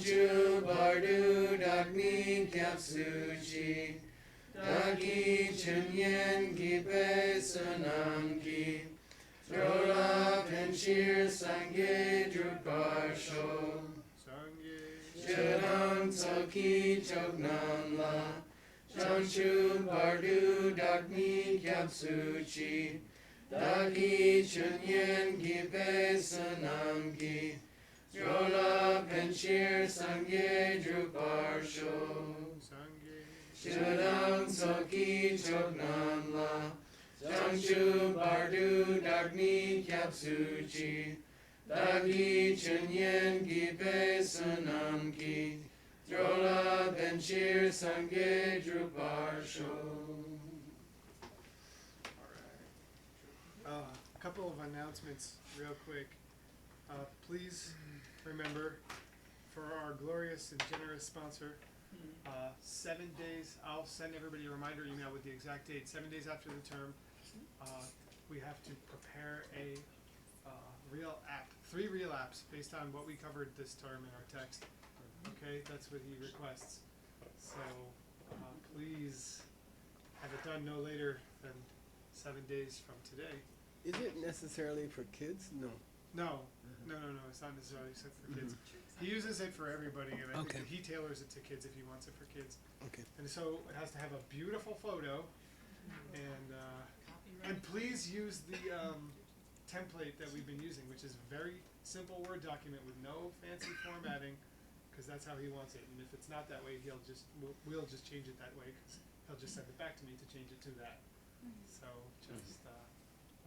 Chanchu bardu dakni kyapsuchi. Dagi chunyen gipe sunam ki. Drola penshir sangye druparsho. Chudang toki choknam la. Chanchu bardu dakni kyapsuchi. Dagi chunyen gipe sunam ki. Drola penshir sangye druparsho. Chudang toki choknam la. Chanchu bardu dagni kyapsuchi. Dagi chunyen gipe sunam ki. Drola benchir sangye druparsho. A couple of announcements real quick. Please remember, for our glorious and generous sponsor, 7 days, I'll send everybody a reminder email with the exact date. 7 days after the term, we have to prepare a real app, 3 real apps based on what we covered this term in our text. Okay, that's what he requests. So please have it done no later than 7 days from today. Is it necessarily for kids? No. No, it's not necessarily except for kids. He uses it for everybody, and I think that he tailors it to kids if he wants it for kids. Okay. And so it has to have a beautiful photo, and please use the template that we've been using, which is a very simple Word document with no fancy formatting, because that's how he wants it. And if it's not that way, we'll just change it that way, because he'll just send it back to me to change it to that. So just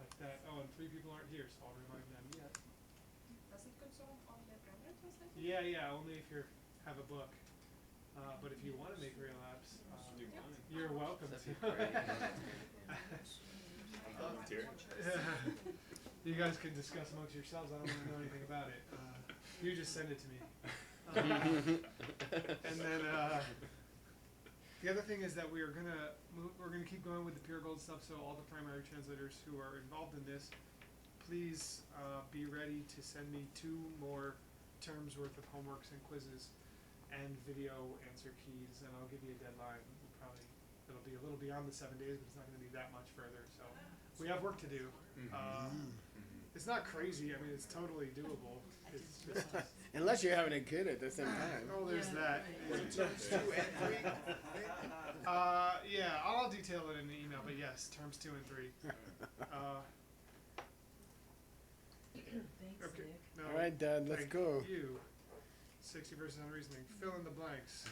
like that. Oh, and 3 people aren't here, so I'll remind them. Does it console all the parameters? Yeah, only if you have a book. But if you want to make real apps, you're welcome to. You guys can discuss amongst yourselves. I don't want to know anything about it. You just send it to me. And then the other thing is that we're gonna keep going with the pure gold stuff. So all the primary translators who are involved in this, please be ready to send me 2 more terms worth of homeworks and quizzes and video answer keys, and I'll give you a deadline. It'll be a little beyond the 7 days, but it's not going to be that much further. So we have work to do. It's not crazy. I mean, it's totally doable. It's just Unless you're having a kid at the same time. oh, there's that. Terms 2 and 3. Yeah, I'll detail it in the email, but yes, terms 2 and 3. Thanks, Okay. Nick. No, All right, Dad, let's thank go. You. 60 verses on reasoning. Fill in the blanks.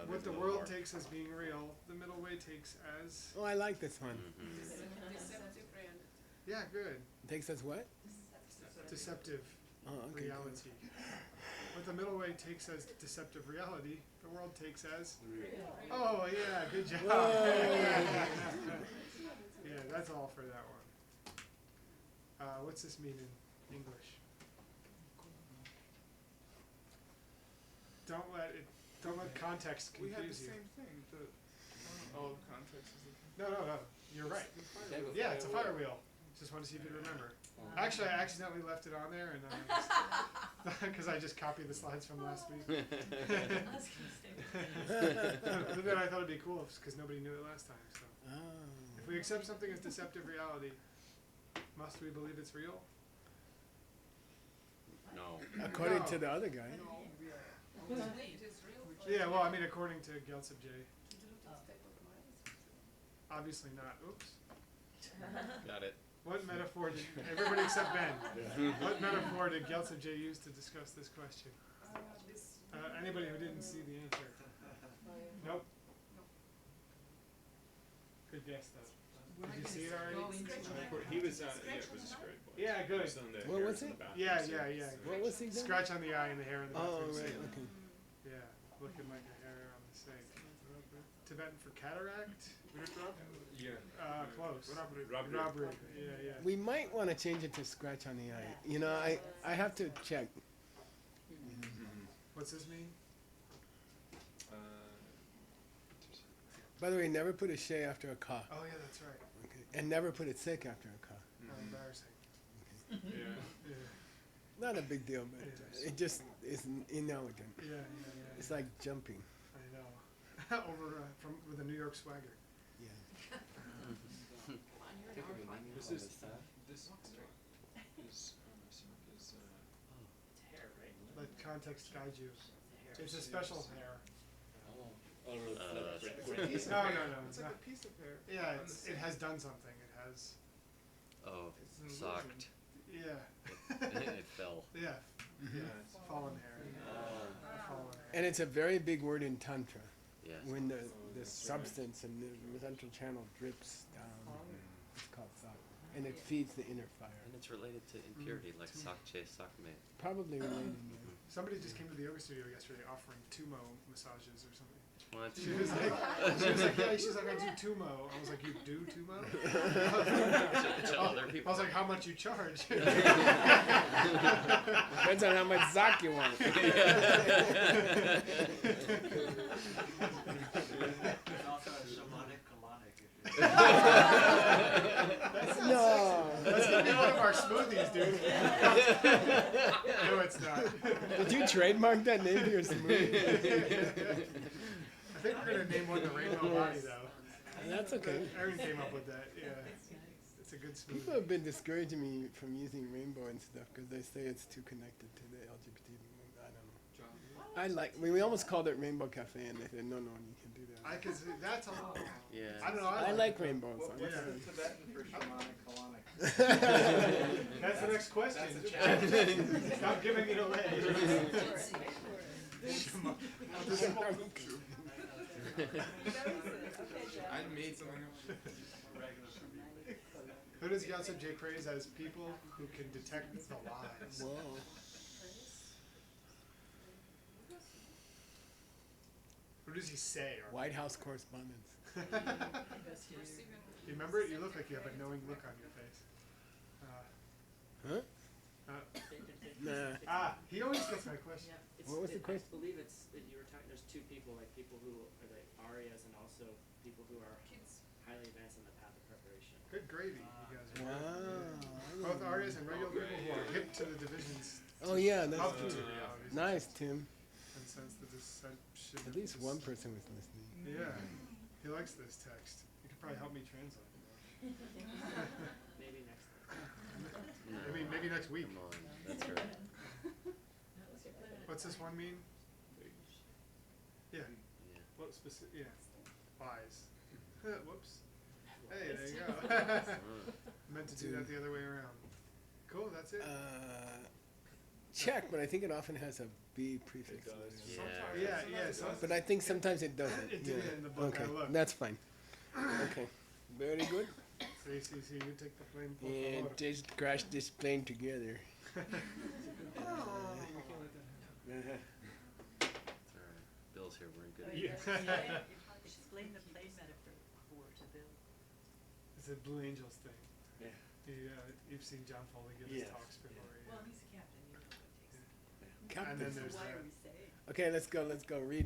What the world takes as being real, the middle way takes as. Oh, I like this one. Deceptive reality. Yeah, good. Takes us what? Deceptive Oh, okay. reality. What the middle way takes as deceptive reality, the world takes as. Oh, yeah, good job. Yeah, that's all for that one. What's this mean in English? Don't let context We had the confuse you. same thing. Context is the No. You're right. Yeah, it's a fire wheel. Just want to see if you remember. Actually, I accidentally left it on there, and because I just copied the slides from last week. But then I thought it'd be cool because nobody knew it last time. So if we accept something as deceptive reality, must we believe it's real? No. According to the other guy. It is real. Yeah, well, I mean, according to Gyaltsab J. Obviously not. Oops. Got it. What metaphor did everybody except Ben? What metaphor did Gyaltsab J use to discuss this question? Anybody who didn't see the answer? Nope. Good guess though. Did you see it already? He was it was a script. Yeah, good. What was it? Yeah. What was he doing? Scratch on the eye and the hair in the Oh, bathroom right, sink. okay. Yeah, looking like a hair on the sink. Tibetan for cataract? Close. Robbery. Yeah. We might want to change it to scratch on the eye. You know, I have to check. What's this mean? By the way, never put a shay after a ka. Oh yeah, that's right. Okay. And never put it sick after a ka. How embarrassing. Yeah. Not a big deal, but it just is inelegant. Yeah. It's like jumping. I know. Over with a New York swagger. Yeah. This is hair, right? Let context guide you. It's a special hair. No, It's not. like a piece of hair. Yeah, on the it same- has done something. It has. Oh, It's an socked. Yeah. It fell. Yeah. illusion. Yeah. Fallen hair. Fallen hair. And it's a very big word in Tantra. Yes. When the substance and the central channel drips down, it's called sak. And it feeds the inner fire. And it's related to impurity, like sakche, sakme. Probably related. Yeah. Somebody just came to the yoga studio yesterday offering tumo massages or something. What? She was like, yeah, she's like, I do tumo. I was like, you do tumo? To other I people. was like, how much you charge? Depends on how much zak you want. There's also a shamanic colonic. No. That's gonna be one of our smoothies, dude. No, it's not. Did you trademark that name for your smoothie? I think we're gonna name one the Rainbow Body, though. That's okay. Erin came up with that. Yeah, it's a good People smoothie. have been discouraging me from using rainbow and stuff because they say it's too connected to the LGBT movement. I don't know. I like. We almost called it Rainbow Cafe, and they said, no, you can do that. I could see that's a. Yeah. I don't know. I like rainbows. What's Yeah. the Tibetan for shamanic colonic? That's the next question. That's a challenge. Stop giving it away. I made something up. Who does Gyaltsen J praise as people who can detect the lies? Whoa. What does he say? Or White House correspondence. you remember it? You look like you have a knowing look on your face. Huh? Nah. He always gets my question. What was the question? I believe it's that you were talking. There's two people, like people who are like Aryas and also people who are highly advanced in the path of preparation. Good gravy, you guys are. Wow. Both Aryas and regular people who are hip to the divisions Oh yeah, of that's the two realities. nice, Tim. And sense the deception. At least one person was listening. Yeah, he likes this text. He could probably help me translate. Maybe next. No. Maybe next week. Come on, that's right. What's this one mean? Yeah. Yeah. What specific? Yeah. Lies. Whoops. Hey, there you go. Meant to do that the other way around. Cool. That's it. Check, but I think it often has a B prefix. It does. later. Yeah. Yeah. But I think sometimes it doesn't. It did Yeah. in the book Okay, I looked. that's fine. Okay, very good. See, you take the blame for And favor. just crash this plane together. It's alright. Bill's here, we're in good. Explain the plane metaphor to Bill. It's a Blue Angels thing. Yeah. You've seen John Foley give his Yes. talks before. Well, he's a captain, you know what it takes. And then Captain. there's So why that. are we saying? Okay, let's go. Read.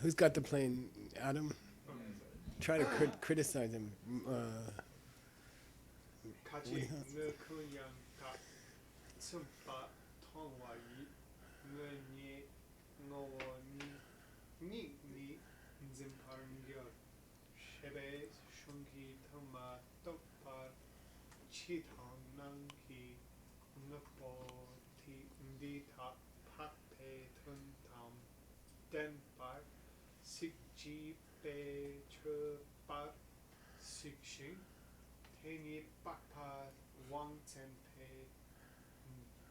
Who's got the plane? Adam? Try to criticize him. Kachi ne kunyan ka tsumpa tonwayi ne ni no ni nzimparngyo shebe shungi tama topar chitang nangki ngapo ti ndi ta pakpe tun tam denpar sikji pe chupar sikshin Teni bakpa wang tenpe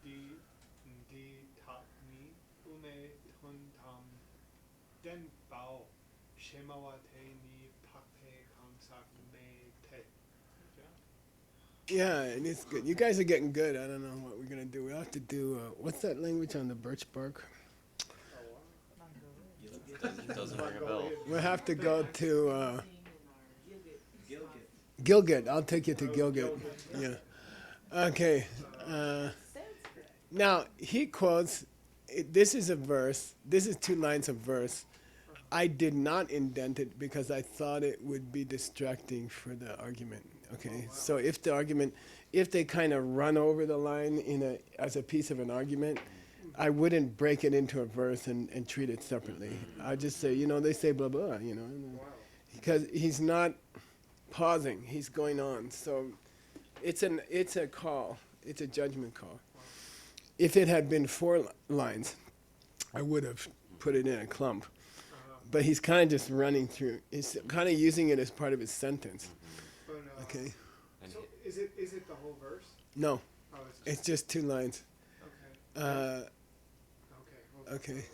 di ta ni une tun tam den bao shemawa teni pakpe kamsak me te. Yeah, and it's good. You guys are getting good. I don't know what we're gonna do. We'll have to do. What's that language on the birch bark? Doesn't ring a bell. We'll have to go to Gilgit. Gilgit. I'll take you to Gilgit. Yeah. Okay. Now he quotes. This is a verse. This is 2 lines of verse. I did not indent it because I thought it would be distracting for the argument. Okay. So if the argument if they kind of run over the line as a piece of an argument, I wouldn't break it into a verse and treat it separately. I'd just say, they say blah blah, because he's not pausing, he's going on. So it's a call, it's a judgment call. If it had been 4 lines, I would have put it in a clump. But he's kind of just running through. He's kind of using it as part of his sentence. Okay. And So is it the whole verse? No, Oh, it's just 2 lines. okay. We'll Okay. go over.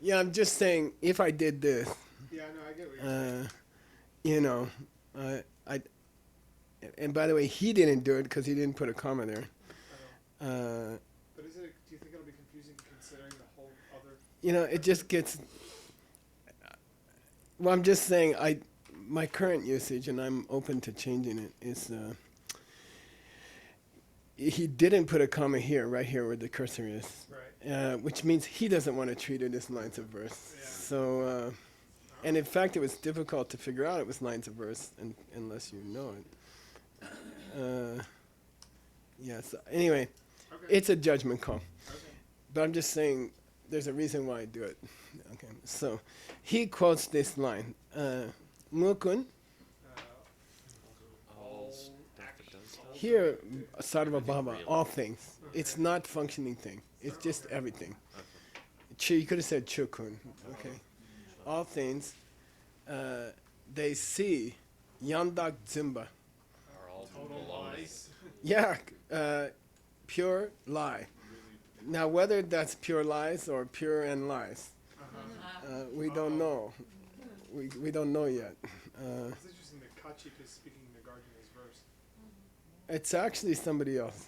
Yeah, I'm just saying, if I did this, Yeah, no, I get what you're saying. and by the way, he didn't do it because he didn't put a comma there. But do you think it'll be confusing considering the whole other? It just gets. Well, I'm just saying, my current usage, and I'm open to changing it, is he didn't put a comma here, right here where the cursor is, Right. which means he doesn't want to treat it as lines of verse. Yeah. So, and in fact, it was difficult to figure out it was lines of verse unless you know it. Yeah. So anyway, Okay. it's a judgment call, Okay. but I'm just saying there's a reason why I do it. Okay. So he quotes this line, Mukun. all stuff that does stuff. Here, Sarva Bhava, all things. It's not functioning thing. It's just everything. You could have said Chukun. Okay. All things, they see Yandak Zimba. Are all Total baloney. lies. Yeah, pure lie. Now, whether that's pure lies or pure and lies, we don't know. We don't know yet. It's interesting that Kachik is speaking Nagarjuna's verse. It's actually somebody else.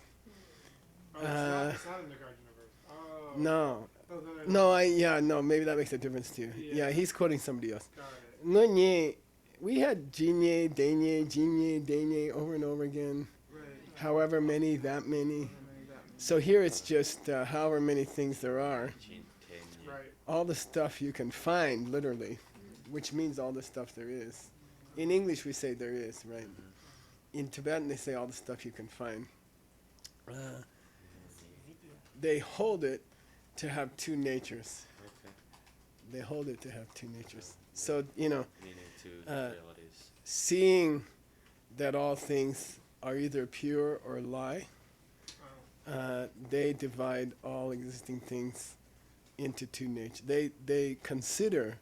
Oh, it's not in Nagarjuna verse. Oh. No. Oh, No, maybe that makes a difference too. Yeah. Yeah, he's quoting somebody else. Got it. No, nye. We had jinye, denye over and over again. Right. However many, that many. So here it's just however many things there are. Right. All the stuff you can find, literally, which means all the stuff there is. In English we say there is, right? In Tibetan they say all the stuff you can find. They hold it to have 2 natures. Okay. They hold it to have 2 natures. So, Meaning two realities. seeing that all things are either pure or lie, they divide all existing things into 2 natures. They consider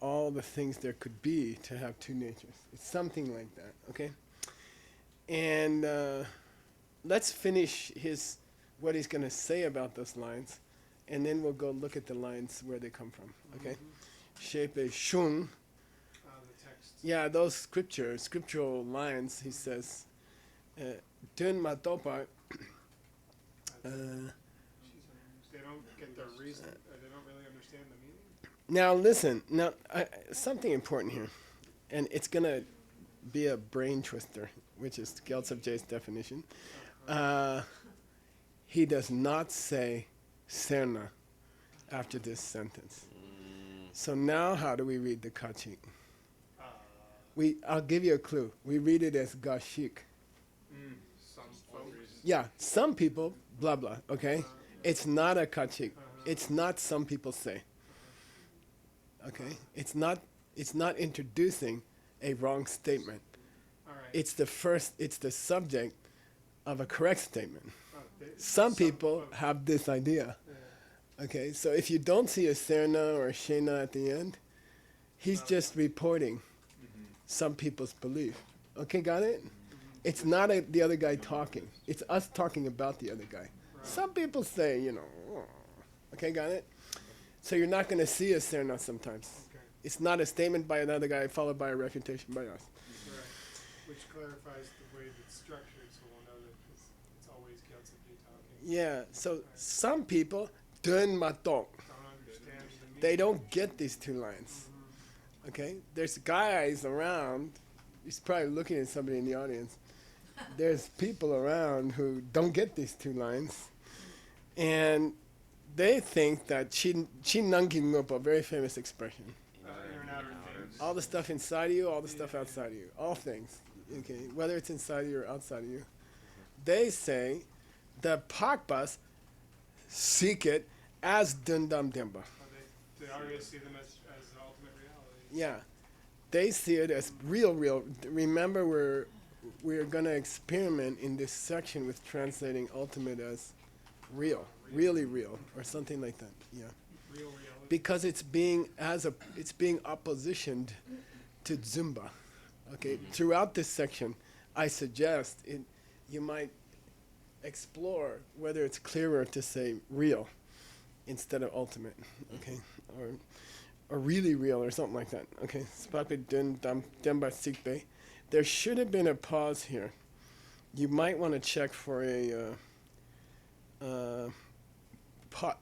all the things there could be to have 2 natures. It's something like that, okay? And let's finish what he's going to say about those lines, and then we'll go look at the lines where they come from, okay? Shepe shun. The text. Yeah, those scriptural lines, he says, Dun matopa. They don't get the reason, or they don't really understand the meaning. Now listen, something important here, and it's going to be a brain twister, which is Gyaltsab J's definition. He does not say Serna after this sentence. So now how do we read the Kachik? I'll give you a clue. We read it as Gashik. Some folks. Yeah, some people, blah blah, okay? It's not a Kachik. It's not some people say. Okay? It's not introducing a wrong statement. All right. It's the subject of a correct statement. Some People have this idea. Okay, so if you don't see a Serna or a Shena at the end, he's just reporting some people's belief. Okay, got it? It's not the other guy talking. It's us talking about the other guy. Some people say, oh. Okay, got it? So you're not going to see a Serna sometimes. Okay. It's not a statement by another guy followed by a refutation by us. Right. Which clarifies the way it's structured, so we'll know that it's always Gyaltsab Ji talking. Yeah, so some people, dun matok, Don't understand the meaning. they don't get these 2 lines. Okay? There's guys around, he's probably looking at somebody in the audience. There's people around who don't get these 2 lines. And they think that Chin Nangin Ngupa, a very famous expression. Inner and outer things. All the stuff inside of you, all the stuff outside of you. All things. Okay? Whether it's inside of you or outside of you. they say the Pakpas seek it as Dundam Demba. The Aryas see them as the ultimate reality. Yeah, they see it as real. Remember, we're going to experiment in this section with translating ultimate as real, really real, or something like that. Yeah, Real reality. because it's being oppositioned to Zumba. Okay, throughout this section, I suggest you might explore whether it's clearer to say real instead of ultimate. Okay, or really real or something like that. Okay, Spape Dun Dam Demba Sikbe. There should have been a pause here. You might want to check for a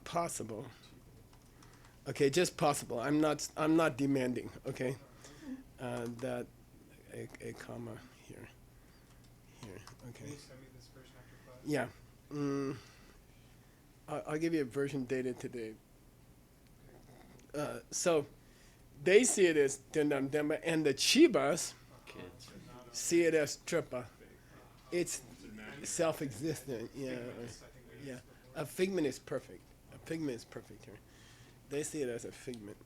possible. Okay, just possible. I'm not demanding. Okay, that a comma here. Okay. Can you send me this version after class? Yeah. I'll give you a version dated today. So they see it as Dundam Demba, and the Chibas Kids. see it as Tripa. It's self-existent. Yeah. Yeah. A figment is perfect. A figment is perfect here. They see it as a figment.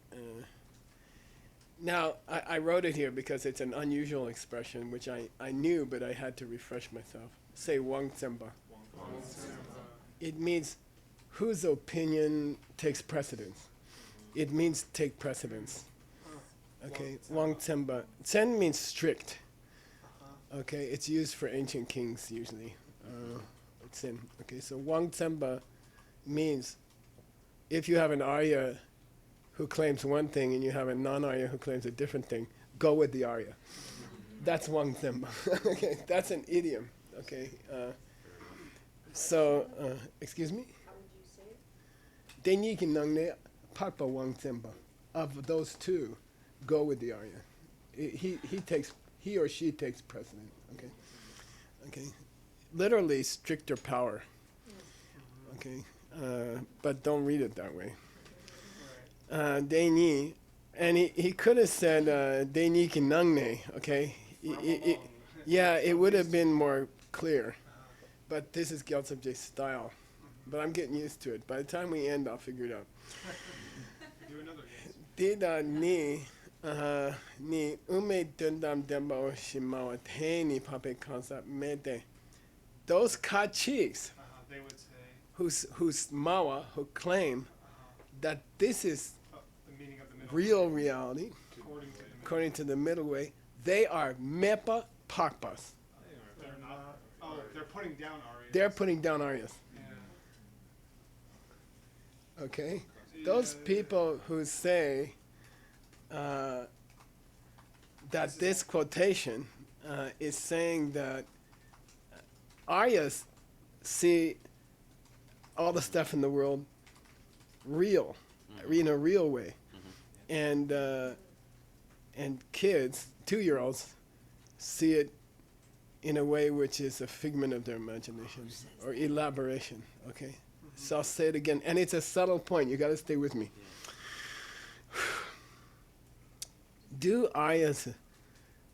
Now, I wrote it here because it's an unusual expression, which I knew, but I had to refresh myself. Say Wang Tsemba. It means whose opinion takes precedence. It means take precedence. Okay, Wang Tsemba. Tsen means strict. Okay, it's used for ancient kings usually. Tsen. Okay, so Wang Tsemba means if you have an Arya who claims one thing and you have a non-Arya who claims a different thing, go with the Arya. That's Wang Tsemba. Okay, that's an idiom. Okay, excuse me? How would you say it? Deniki nangne pakpa Wang Tsemba. Of those two, go with the Arya. He or she takes precedent. Okay, okay. Literally stricter power. Okay, but don't read it that way. Deni, and he could have said Deni Kinangne, okay? Yeah, it would have been more clear. But this is Gyaltsabje's style. But I'm getting used to it. By the time we end, I'll figure it out. Do another game. Dida ni ume dundam demba o shimawa teni pape concept mede. Those Kachiks They would say whose mawa, who claim that this is the meaning of the middle. real reality, According to the middle. according to the middle way, they are mepa pakpas. They're not. Oh, they're putting down Aryas. They're putting down Aryas. Yeah. Okay? Those people who say that this quotation is saying that Aryas see all the stuff in the world real, in a real way. And kids, 2-year-olds, see it in a way which is a figment of their imagination or elaboration. Okay? So I'll say it again. And it's a subtle point. You got to stay with me. Do Aryas,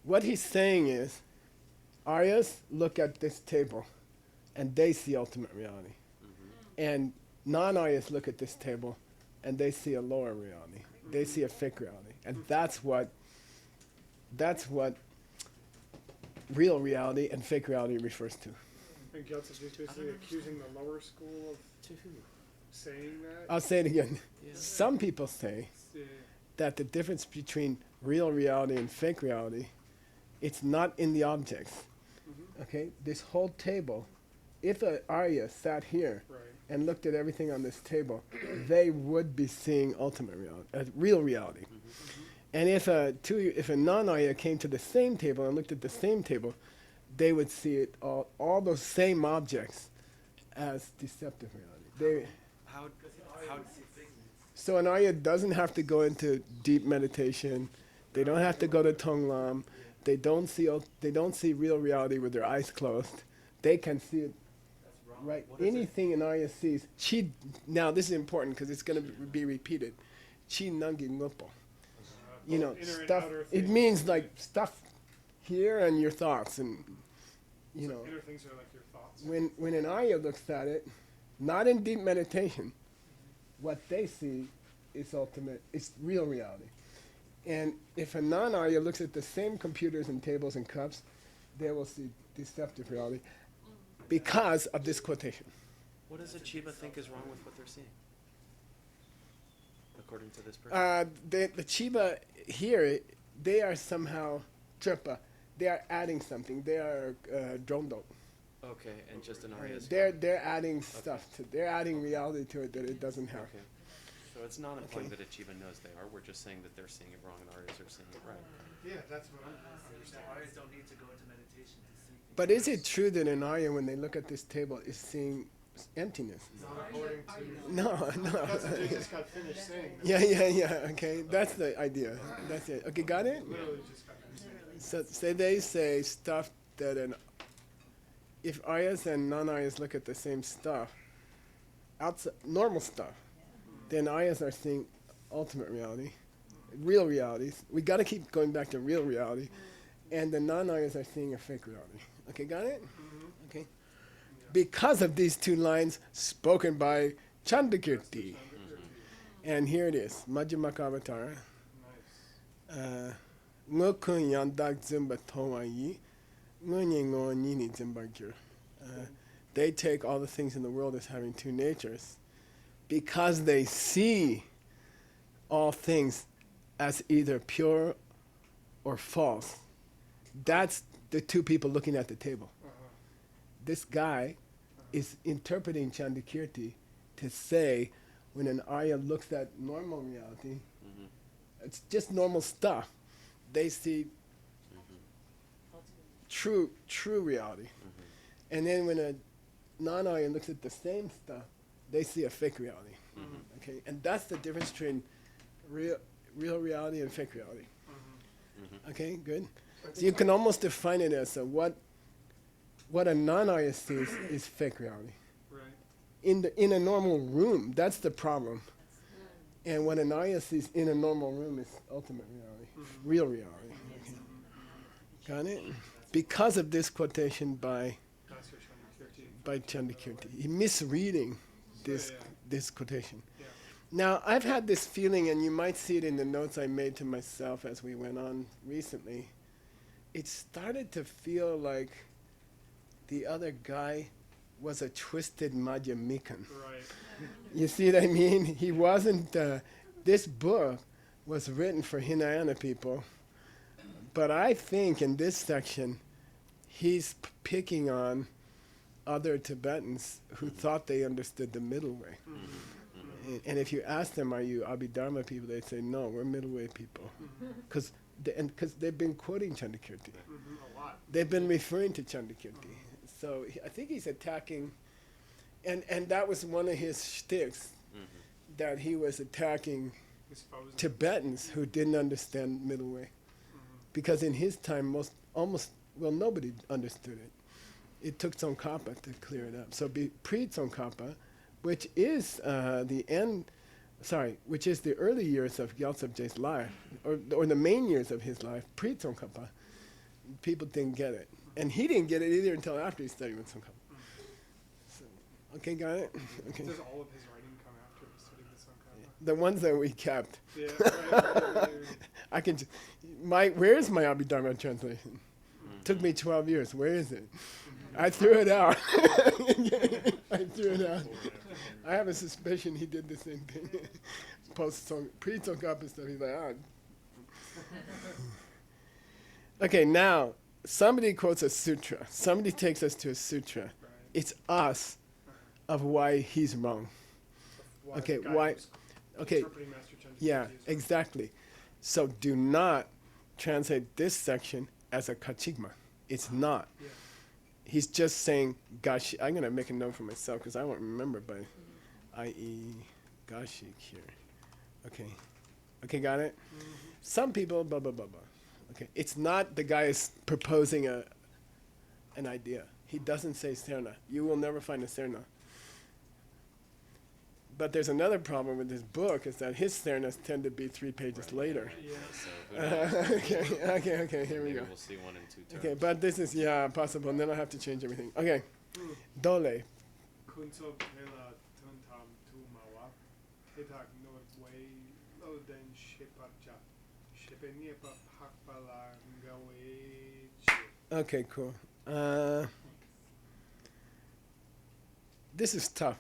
what he's saying is, Aryas look at this table and they see ultimate reality. And non-Aryas look at this table and they see a lower reality. They see a fake reality. And that's what real reality and fake reality refers to. And Gyaltsab is basically accusing the lower school of saying that. I'll say it again. Some people say that the difference between real reality and fake reality, it's not in the objects. Okay? This whole table, if an Arya sat here Right. and looked at everything on this table, they would be seeing ultimate reality, real reality. And if a non-Arya came to the same table and looked at the same table, they would see it all those same objects as deceptive reality. How So an Arya doesn't have to go into deep meditation. They don't have to go to Tonglam. They don't see real reality with their eyes closed. They can see it. Right. Anything an Arya sees. Now this is important because it's going to be repeated. Chi nangi ngupo. You know, Inner and stuff. outer It things. means like stuff here and your thoughts, and you know, Inner things are like your thoughts. when an Arya looks at it, not in deep meditation, what they see is ultimate, it's real reality. And if a non-Arya looks at the same computers and tables and cups, they will see deceptive reality because of this quotation. What does a Chiba think is wrong with what they're seeing? According to this person? The Chiba here, they are somehow tripa. They are adding something. They are drondo. Okay, and just an Arya is They're adding stuff to. They're adding reality to it that it doesn't have. Okay. So it's not implying Okay. that a Chiba knows they are. We're just saying that they're seeing it wrong and Aryas are seeing it right. Yeah, that's what I'm The Aryas don't need to go into meditation to see things. But is it true that an Arya, when they look at this table, is seeing emptiness? Not according to. No, That's what no. you just got finished saying. Yeah. Okay, that's the idea. That's it. Okay, got it? Literally just got finished saying. So they say stuff that if Aryas and non-Aryas look at the same stuff, outside normal stuff, then Aryas are seeing ultimate reality, real realities. We got to keep going back to real reality, and the non-Aryas are seeing a fake reality. Okay, got it? Okay. Because of these two lines spoken by Chandakirti. And here it is, Madhyamaka Avatar. Nice. Ngokun yandak zimba towayi, ngunye ngo nini zimba gyur. They take all the things in the world as having two natures because they see all things as either pure or false. That's the two people looking at the table. This guy is interpreting Chandakirti to say when an Arya looks at normal reality, it's just normal stuff. They see true reality. And then when a non-Aryan looks at the same stuff, they see a fake reality. Okay, and that's the difference between real reality and fake reality. Okay, good. So you can almost define it as what a non-Arya sees is fake reality. Right. In a normal room, that's the problem. And what an Arya sees in a normal room is ultimate reality, real reality. Okay. Got it? Because of this quotation by Master Chandakirti. Chandakirti, he's misreading this Yeah. this quotation. Yeah. Now, I've had this feeling, and you might see it in the notes I made to myself as we went on recently. It started to feel like the other guy was a twisted Madhyamikan. Right. You see what I mean? He wasn't, this book was written for Hinayana people, but I think in this section, he's picking on other Tibetans who thought they understood the middle way. And if you ask them, are you Abhidharma people, they'd say, no, we're middle way people. Because they've been quoting Chandakirti. A lot. They've been referring to Chandakirti. So I think he's attacking, and that was one of his shticks, that he was attacking Exposing. Tibetans who didn't understand middle way. Because in his time, nobody understood it. It took Tsongkhapa to clear it up. So pre-Tsongkhapa, which is which is the early years of Gyaltsab Je's life, or the main years of his life, pre-Tsongkhapa, people didn't get it. And he didn't get it either until after he studied with Tsongkhapa. So, okay, got it? Okay. Does all of his writing come after he studied the Tsongkhapa? The ones that we kept. Yeah. Right. I can where's my Abhidharma translation? Took me 12 years. Where is it? I threw it out. I threw it out. I have a suspicion he did the same thing. Pre-Tsongkhapa stuff, he's like, Okay, now, somebody quotes a sutra. Somebody takes us to a sutra. Right. It's us of why he's wrong. Okay, the guy why- who's Okay, interpreting Master Chandakirti yeah, is right. exactly. So do not translate this section as a kachigma. It's not. Yeah. He's just saying gashi. I'm going to make a note for myself because I won't remember, but i.e. gashik here. Okay. Okay, got it? Some people, blah, blah, blah, blah. Okay, it's not the guy is proposing an idea. He doesn't say serna. You will never find a serna. But there's another problem with this book is that his fairness tend to be 3 pages later. Yeah. So who knows? Okay, here we Maybe go. we'll see one in 2 terms. Okay, but this is, possible, and then I'll have to change everything. Okay, Dole. Kunso pela tuntam tu mawa. Hitak no way loden shipacha. Shipeniepa hakpala ngawe. Okay, cool. This is tough.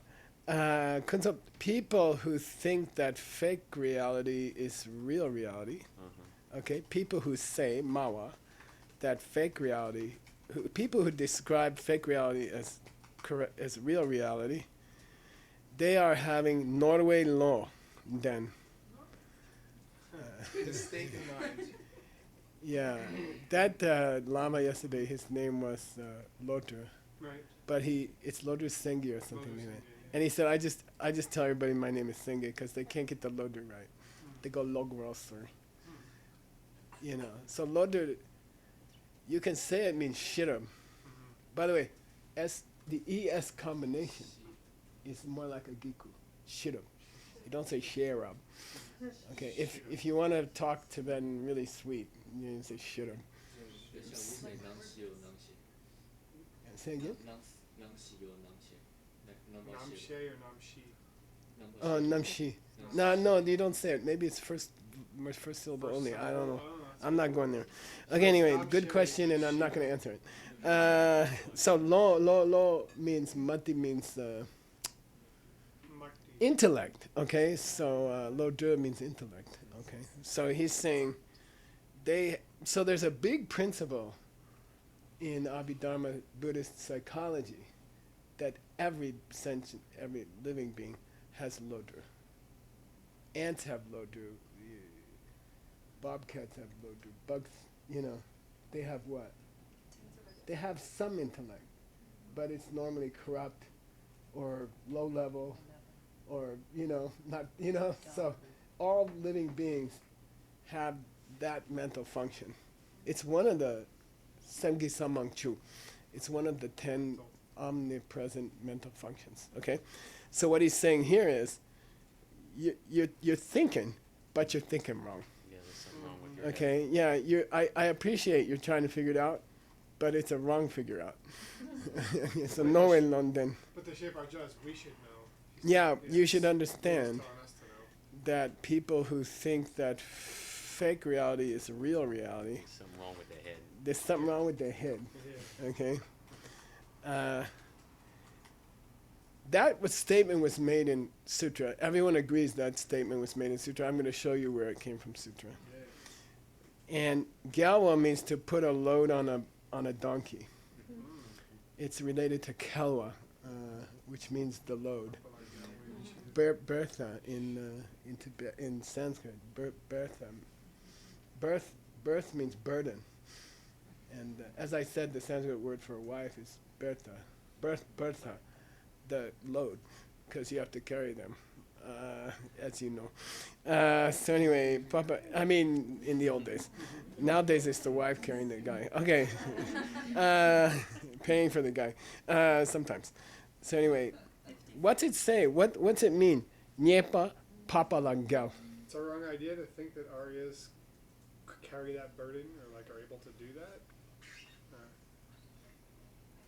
People who think that fake reality is real reality, okay, people who say, Mawa, that fake reality, people who describe fake reality as real reality, they are having Norway law then. Mistaken mind. Yeah, that Lama yesterday, his name was Lotur, Right. but it's Lotur Sengi or something like that. Lotus, And he said, I just tell everybody my name is Senge because they can't get the Lodur right. They go Logrosser. You know, so Lodur, you can say it means shiram. By the way, the ES combination is more like a giku, shiram. You don't say sherab. Okay, if you want to talk Tibetan really sweet, you say shiram. Say again? Namshe or namshi? Oh, namshi. No, you don't say it. Maybe it's first syllable only. I don't know. I'm not going there. Okay, anyway, good question, and I'm not going to answer it. So lo means mati means intellect. Okay, so lo de means intellect. Okay, so he's saying so there's a big principle in Abhidharma Buddhist psychology that every sentient, every living being has lodru. Ants have lodru. Bobcats have lodru. Bugs, they have what? They have some intellect, but it's normally corrupt or low level or, not, so all living beings have that mental function. It's one of the Semgi Samang Chu. It's one of the 10 omnipresent mental functions. Okay, so what he's saying here is, you're thinking, but you're thinking wrong. Yeah, there's something wrong with your Okay, yeah, I appreciate you're trying to figure it out, but it's a wrong figure out. So no in London. But the shape our judge, we should know. Yeah, you It's- should it's understand telling us to know. that people who think that fake reality is real reality, There's something wrong with their head. there's something wrong with their head. Yeah. Okay. That statement was made in Sutra. Everyone agrees that statement was made in Sutra. I'm going to show you where it came from Sutra. And Galwa means to put a load on a donkey. It's related to Kelwa, which means the load. Bertha in Sanskrit. Bertha. Birth means burden. And as I said, the Sanskrit word for wife is Bertha. Bertha, the load, because you have to carry them, as you know. So anyway, in the old days. Nowadays it's the wife carrying the guy. Okay. Paying for the guy, sometimes. So anyway, what's it say? What's it mean? Nyepa papa langao. It's a wrong idea to think that Aryas carry that burden or are able to do that.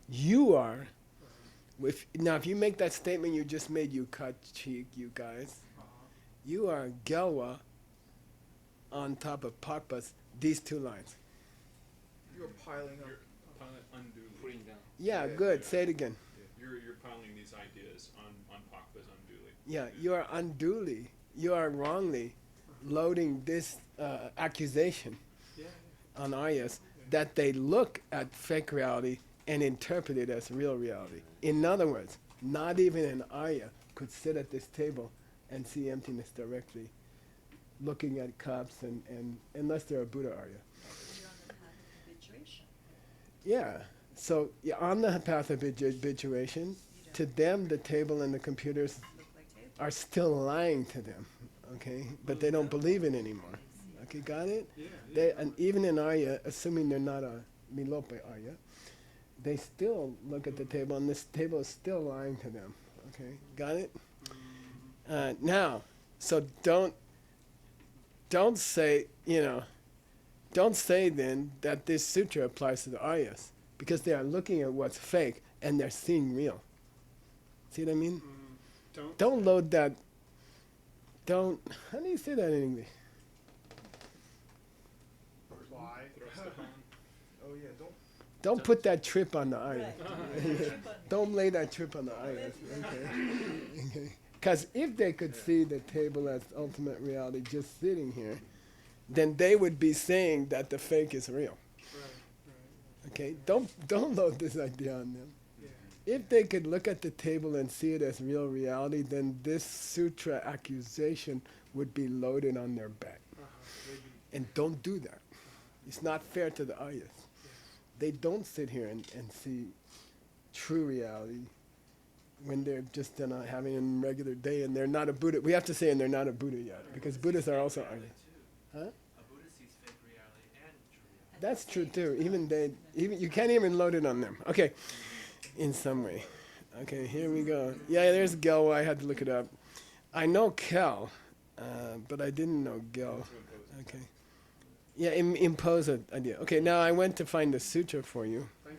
You are. Now, if you make that statement you just made, you cut cheek, you guys. You are Gelwa on top of Pakpa's, these 2 lines. You're piling up. Piling unduly. Putting down. Yeah, Yeah, good. yeah. Say it again. You're piling these ideas on Pakpa's unduly. Yeah, you are unduly, you are wrongly loading this accusation Yeah. on Aryas that they look at fake reality and interpret it as real reality. In other words, not even an Arya could sit at this table and see emptiness directly, looking at cups and unless they're a Buddha Arya. You're on the path of habituation. Yeah. So on the path of habituation, to them the table and the computers Look like tables. are still lying to them. Okay, but they don't believe it anymore. Okay, got it? Yeah. And even in Arya, assuming they're not a Milope Arya, they still look at the table, and this table is still lying to them. Okay, got it? Now, so don't say, don't say then that this sutra applies to the Aryas, because they are looking at what's fake and they're seeing real. See what I mean? Don't load that. How do you say that in English? Why? Oh yeah, Don't put that trip on the Aryas. Right. Don't lay that trip on the Aryas. Okay. Because if they could see the table as ultimate reality just sitting here, then they would be saying that the fake is real. Right. Okay? Don't load this idea on them. Yeah. If they could look at the table and see it as real reality, then this sutra accusation would be loaded on their back. Maybe. And don't do that. It's not fair to the Aryas. They don't sit here and see true reality when they're just having a regular day and they're not a Buddha. We have to say, and they're not a Buddha yet, because Buddhas are also Aryas. Huh? A Buddha sees fake reality and true reality. That's true too. Even you can't even load it on them. Okay, in some way. Okay, here we go. Yeah, there's Gel. I had to look it up. I know Kel, but I didn't know Gel. Okay. Yeah, impose an idea. Okay, now I went to find the sutra for you, Thank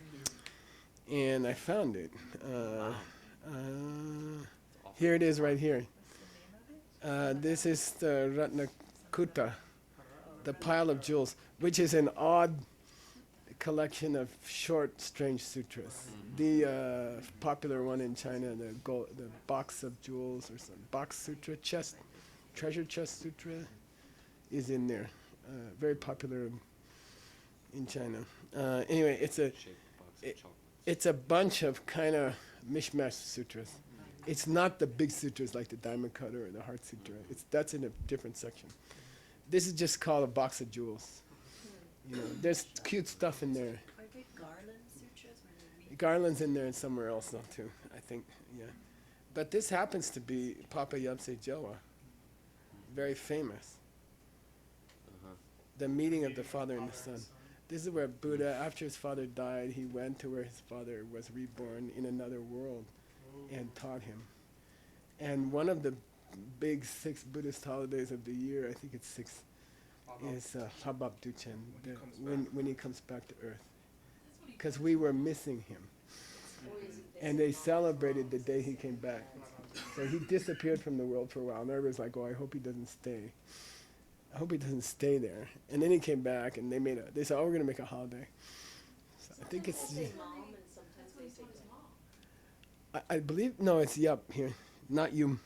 you. and I found it. Here it is, right here. This is the Ratnakuta, the pile of jewels, which is an odd collection of short, strange sutras. The popular one in China, the box of jewels or some box sutra, treasure chest sutra, is in there. Very popular in China. Anyway, it's a it's a bunch of kind of mishmash sutras. It's not the big sutras like the Dhammakutta or the Heart Sutra. That's in a different section. This is just called a box of jewels. There's cute stuff in there. Are they garland sutras where they read? Garland's in there and somewhere else though too, I think. Yeah, but this happens to be Papa Yabse Jawa, very famous. The meeting of the father and the son. This is where Buddha, after his father died, he went to where his father was reborn in another world and taught him. And one of the big 6 Buddhist holidays of the year, I think it's 6, is Habab Duchen, when he comes back to earth. Because we were missing him. And they celebrated the day he came back. So he disappeared from the world for a while. And everybody's like, oh, I hope he doesn't stay. I hope he doesn't stay there. And then he came back and they said, oh, we're going to make a holiday. So I think it's, I believe, no, it's Yup here, not Yum.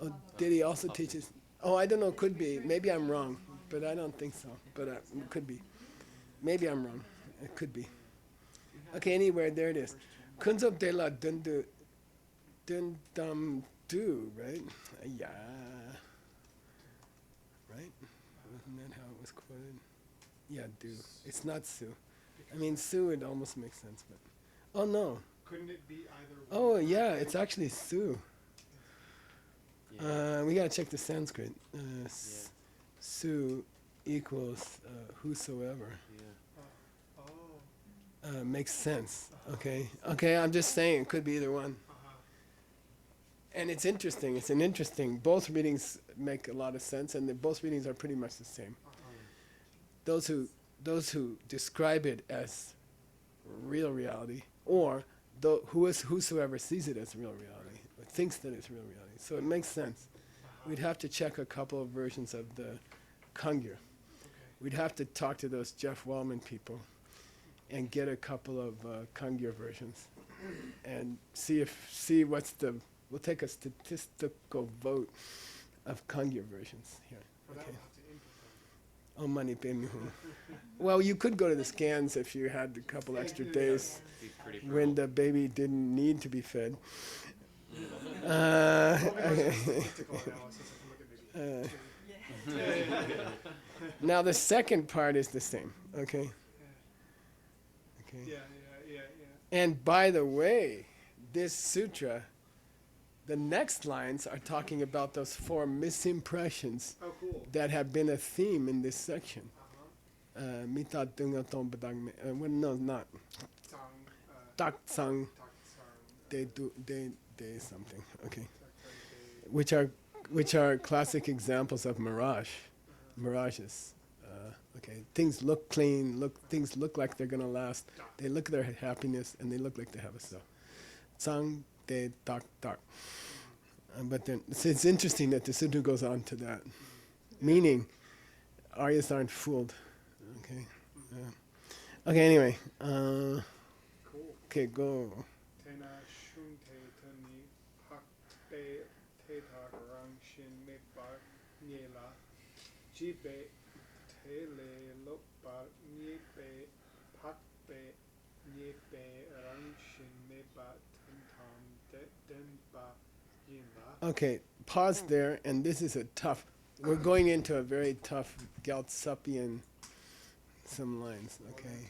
Oh, did he also teach us? Oh, I don't know, could be. Maybe I'm wrong, but I don't think so. But it could be. Maybe I'm wrong. It could be. Okay, anyway, there it is. Kunzo de la Dundam Du, right? Yeah. Right? Wasn't that how it was quoted? Yeah, do. It's not Su. I mean, Su, it almost makes sense, but. Oh, no. Couldn't it be either one? Oh, yeah, it's actually Su. We gotta check the Sanskrit. Su equals whosoever. Makes sense. Okay. Okay, I'm just saying it could be either one. And it's interesting. It's an interesting. Both readings make a lot of sense, and both readings are pretty much the same. Those who describe it as real reality, or whosoever sees it as real reality, or thinks that it's real reality. So it makes sense. We'd have to check a couple of versions of the Kangyur. We'd have to talk to those Jeff Wellman people and get a couple of Kangyur versions and see what's the. We'll take a statistical vote of Kangyur versions here. Okay. Oh, money pay me. Well, you could go to the scans if you had a couple extra days when the baby didn't need to be fed. Now the second part is the same, okay? Okay. Yeah. And by the way, this sutra, the next lines are talking about those 4 misimpressions that have been a theme in this section. Mita dunga tom badang well, no, not. Tak sang de something. Okay. which are classic examples of mirages. Okay, things look clean, things look like they're gonna last. They look their happiness, and they look like they have a self. Sang de tak tak. But then it's interesting that the sutra goes on to that, meaning Aryas aren't fooled. Okay. Okay. Anyway. Cool. Okay. Go. Tena shunte tani hakpe teta rang shin mepa nyela jibe tele lopa nyepe hakpe nyepe rang shin mepa tentam denpa yinba. Okay. Pause there, and this is a tough. We're going into a very tough Gyaltsapian some lines. Okay,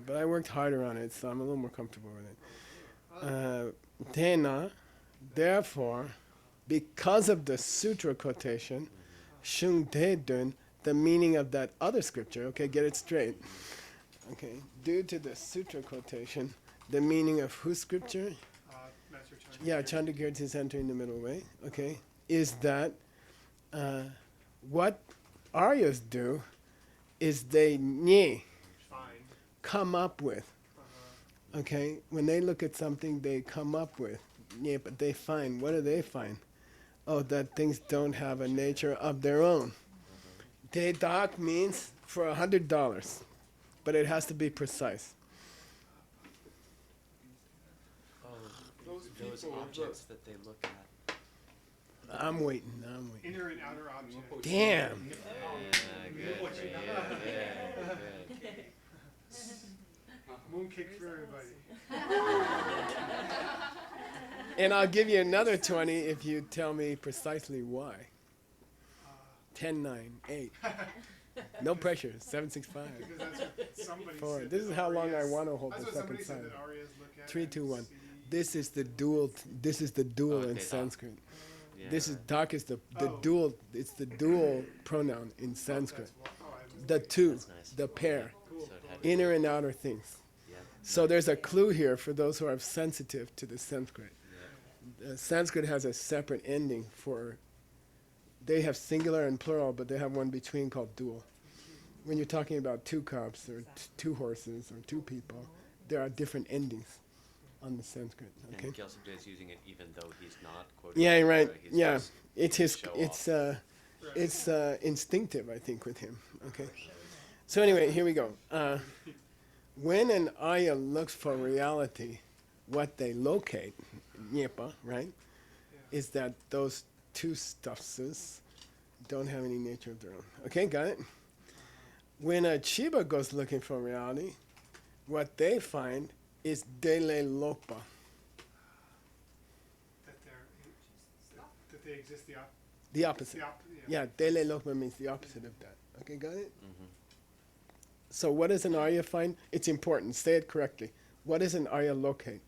but I worked harder on it, so I'm a little more comfortable with it. Tena, therefore, because of the sutra quotation, shung te dun, the meaning of that other scripture. Okay, get it straight. Okay, due to the sutra quotation, the meaning of whose scripture? Master Chandra. Yeah, Chandrakirti is entering the middle way. Okay, is that what Aryas do is they Fine. come up with. Okay, when they look at something, they come up with. But they find. What do they find? Oh, that things don't have a nature of their own. Te dak means for $100, but it has to be precise. Oh, Those those people objects that they look at. I'm waiting. inner and outer objects. Damn. Yeah, good. Yeah, good. Moon kick for everybody. And I'll give you another 20 if you tell me precisely why. 10, 9, 8. No pressure. 7, 6, 5. Because that's what somebody 4. said. This is that how long I Aryas- want to hold That's the what second somebody said sign. that Aryas look at 3, and 2, 1. see. This is the dual. This is the dual in Okay, Sanskrit. Yeah. This is dak is the Oh. dual. It's the dual pronoun in Sanskrit. That's why- I was- The two, That's nice. the pair, Cool. So it had to inner and outer things. Yeah. So there's a clue here for those who are sensitive to the Sanskrit. Yeah. Sanskrit has a separate ending for. They have singular and plural, but they have one between called dual. When you're talking about two cups or two horses or two people, there are different endings on the Sanskrit. Okay. And Gyaltsab is using it even though he's not quoting. Yeah, right. He's Yeah, just it's to his. show It's instinctive, I think, with him. Okay. So anyway, here we go. When an Arya looks for reality, what they locate, nyepa, right, is that those two stuffs don't have any nature of their own. Okay, got it? When a Chiba goes looking for reality, what they find is dele lopa. That they exist The opposite. yeah. Yeah, dele lopa means the opposite of that. Okay, got it? Mm-hmm. So what does an Arya find? It's important. Say it correctly. What does an Arya locate?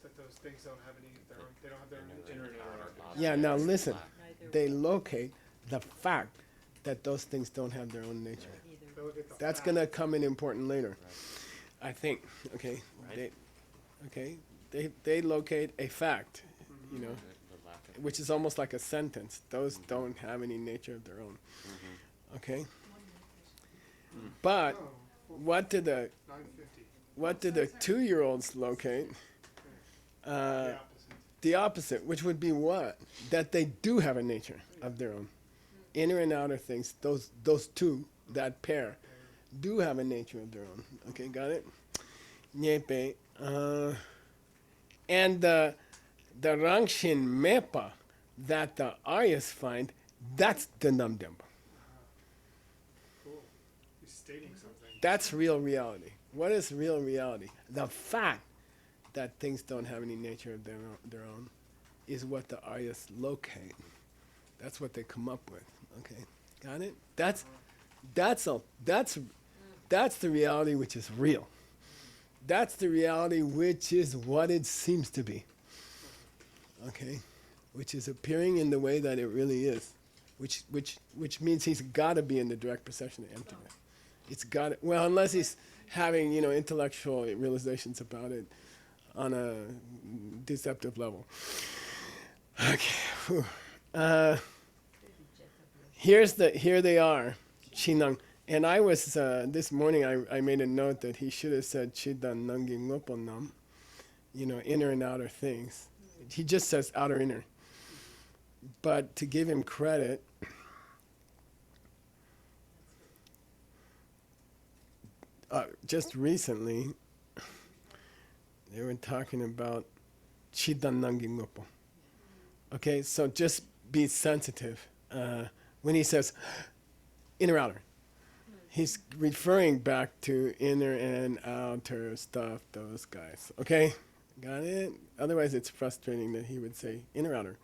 That those things don't have any of their own. They don't have their own Inner and nature. outer Yeah, now objects. listen. Neither They locate the fact that those things don't have their own nature. either. They look at the That's fact. going to come in important later, I think. Okay? Right. They locate a fact, you know, The lack of- which is almost like a sentence. Those don't have any nature of their own. Mhm. Okay? But Oh, what do the 950. 2-year-olds locate? The opposite. The opposite, which would be what? That they do have a nature of their own. Inner and outer things, those two, that pair, do have a nature of their own. Okay, got it? Nyepe. And the Rangshin Mepa that the Aryas find, that's the Namdemba. Cool. He's stating something. That's real reality. What is real reality? The fact that things don't have any nature of their own is what the Aryas locate. That's what they come up with. Okay, got it? That's the reality which is real. That's the reality which is what it seems to be. Okay, which is appearing in the way that it really is, which means he's got to be in the direct perception of emptiness. It's got to, well, unless he's having intellectual realizations about it on a deceptive level. Okay. Whew. Here they are, Chinang. And I was, this morning I made a note that he should have said Chidan Nangi Ngoponam, inner and outer things. He just says outer inner. But to give him credit, just recently, they were talking about Chidan Nangi Ngopo. Okay, so just be sensitive. When he says inner outer, he's referring back to inner and outer stuff, those guys. Okay? Got it? Otherwise it's frustrating that he would say inner outer.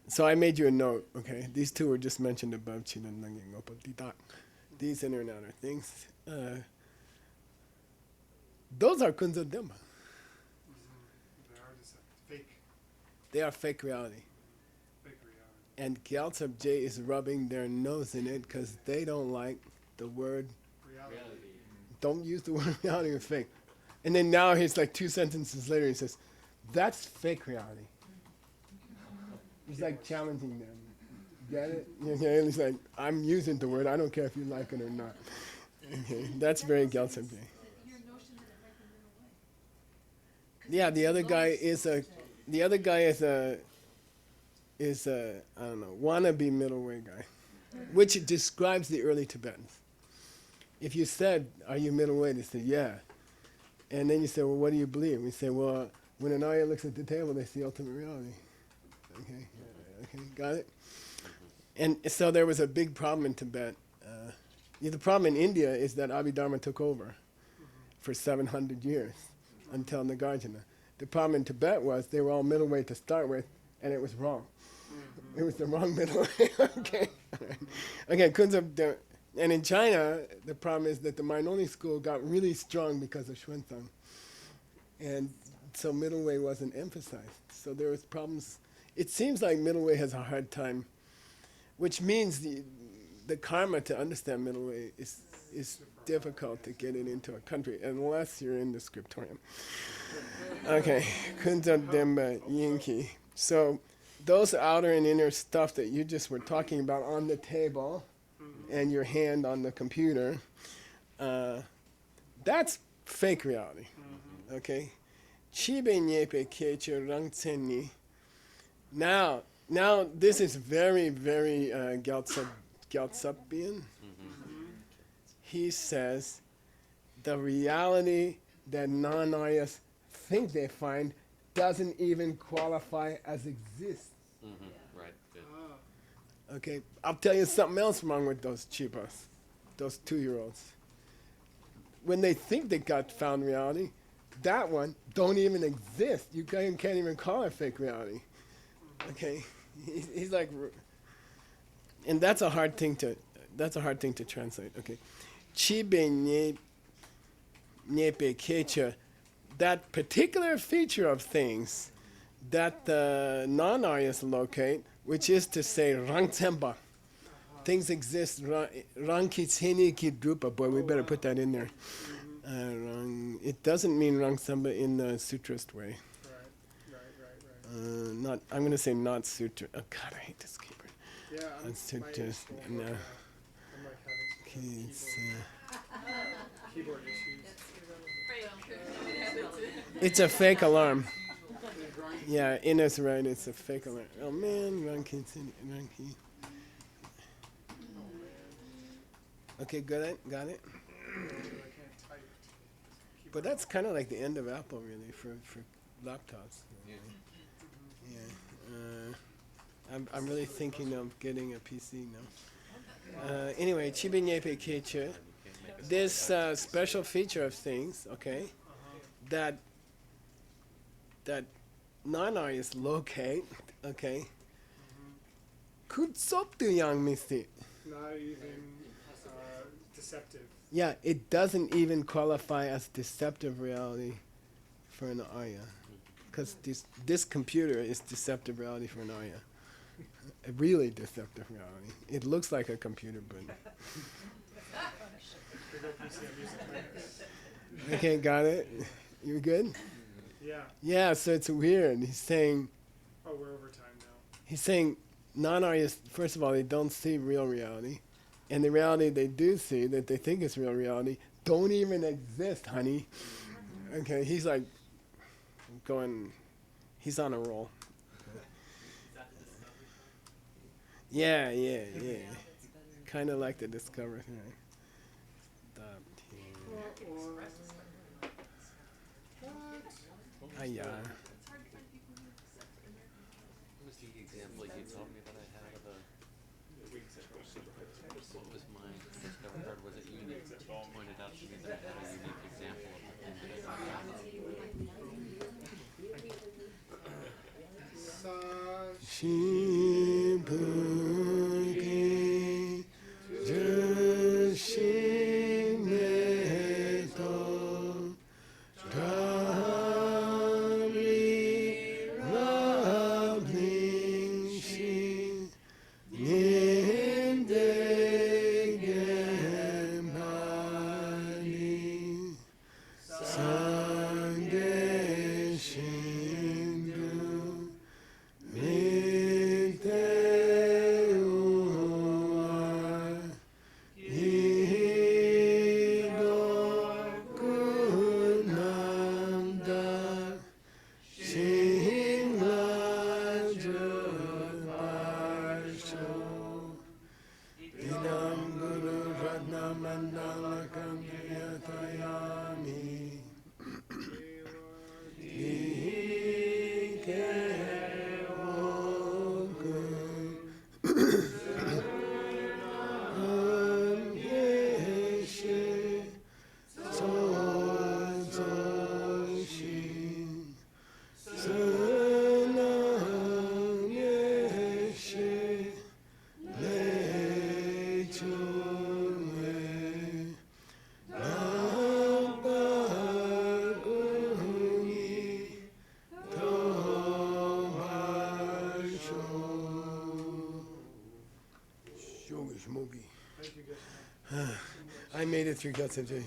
So I made you a note, okay? These two were just mentioned above, Chinan Nangi Ngopo Didak. These inner and outer things. Those are Kunza Demba. They are just fake They are fake reality. reality. And Gyaltsab J is rubbing their nose in it because they don't like the word. Reality. Don't use the word reality or fake. And then now he's like 2 sentences later, he says, that's fake reality. He's like challenging them. Get it? Okay, and he's like, I'm using the word, I don't care if you like it or not. Okay, that's very Gyaltsab J. Your notion that it might be middle way. Yeah, the other guy is a I don't know, wannabe middle way guy, which describes the early Tibetans. If you said, are you middle way? They said, yeah. And then you say, well, what do you believe? We say, well, when an Arya looks at the table, they see ultimate reality. Okay, got it? And so there was a big problem in Tibet. The problem in India is that Abhidharma took over for 700 years until Nagarjuna. The problem in Tibet was they were all middle way to start with, and it was wrong. It was the wrong middle way. Okay. Okay, Kunzab. And in China, the problem is that the Marnoni school got really strong because of Xuanzang. And so middle way wasn't emphasized. So there was problems. It seems like middle way has a hard time, which means the karma to understand middle way is difficult to get it into a country unless you're in the scriptorium. Okay, Kunzab Demba Yinki. So those outer and inner stuff that you just were talking about on the table and your hand on the computer, that's fake reality. Okay? Chibe nyepe keche rangtsenni. Now this is very, very Gyaltsapian. He says the reality that non-Aryas think they find doesn't even qualify as exists. Right, good. Okay, I'll tell you something else wrong with those cheapos, those 2-year-olds. When they think they got found reality, that one don't even exist. You can't even call it fake reality. Okay, he's like, and that's a hard thing to translate. Okay, chibe nyepe kecha, that particular feature of things that the non-Aryas locate, which is to say rangtsemba. Things exist. Rangkitseni ki drupa. Boy, we better put that in there. It doesn't mean rangtsemba in the sutrist way. Right. I'm going to say not sutra. Oh God, I hate this keyboard. Yeah, Not sutrist. No. I'm like having keyboard issues. It's a fake alarm. Yeah, Ines right. It's a fake alarm. Oh man, Rangkitseni. Okay, got it. I can't type. But that's kind of like the end of Apple, really, for laptops. I'm really thinking of getting a PC now. Anyway, Chibe Nyepe Keche, this special feature of things, okay, that non-Aryas locate, okay, Kutsoptu yang misti. Not even deceptive. Yeah, it doesn't even qualify as deceptive reality for an Arya. Because this computer is deceptive reality for an Arya. A really deceptive reality. It looks like a computer, but... Okay, got it? You good? Yeah. Yeah, so it's weird. He's saying... Oh, we're over time now. He's saying non-artists, first of all, they don't see real reality. And the reality they do see, that they think is real reality, don't even exist, honey. Okay, he's like going, he's on a roll. Is that the Discovery Channel? Yeah. Yeah, that's better. Kind of like the Discovery thing. Stop here. Express is better than Discovery. Ah, yeah. It's hard to find people who accept American Idol. What was the example you told me that I had of a, what was my discovery card? Was it you that pointed out to me that I had a unique example of the thing that I thought of? Shibuki Jushineto Dari Rabling Shi Ninde Gembani Sange Shindu I made it through Guts and J.